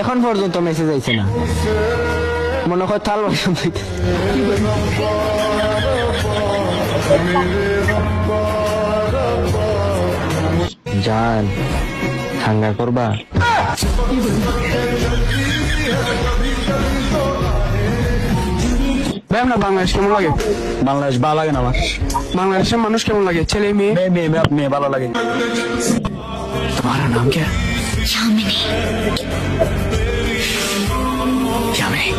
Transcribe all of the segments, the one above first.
এখন পর্যন্ত মেসেজ আইছে না, মনে হয় থাল বাসন হইতে। জান হাঙ্গা করবা? ভাই না বাংলাদেশ কেমন লাগে? বাংলাদেশ ভালো লাগে না আমার। বাংলাদেশের মানুষ কেমন লাগে? ছেলে মেয়ে? মেয়ে ভালো লাগে। तुम्हारा नाम क्या है? यामिनी। यामिनी,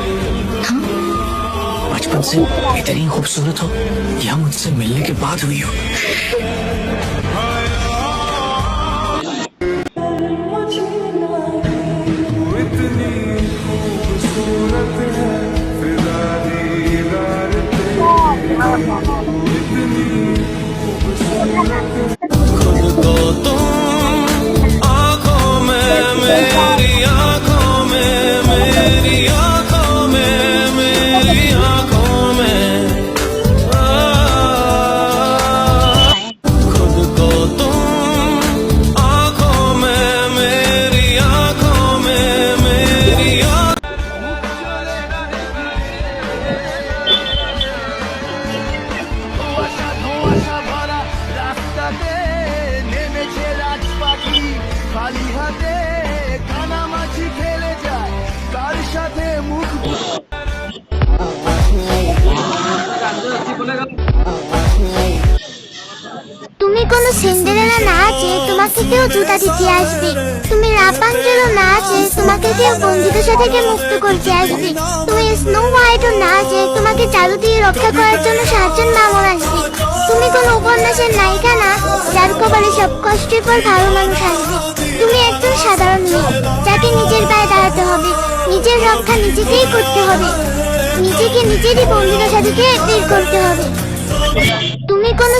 बचपन से इतनी खूबसूरत हो या मुझसे मिलने के बाद हुई हो? খালি হাতে কানামাছি খেলে যায় কার সাথে মুখ তুমি কোনো সিন্ডারেলা না যে তোমাকে কেউ জুতা দিতে আসবে, তুমি রাপাঞ্জেলও না যে তোমাকে কেউ বন্ধুদের সাথে মুক্ত করতে আসবে, তুমি স্নো হোয়াইটও না যে তোমাকে জাদু দিয়ে রক্ষা করার জন্য 7 জন মামুন আসবে, তুমি কোনো উপন্যাসের নায়িকা না যার কপালে সব কষ্টের পর ভালো মানুষ আসবে, তুমি একজন সাধারণ মেয়ে যাকে নিজের পায়ে দাঁড়াতে হবে, নিজের রক্ষা নিজেকেই করতে হবে, নিজেকে নিজেরই বন্ধুদের সাথে বের করতে হবে। তুমি কোনো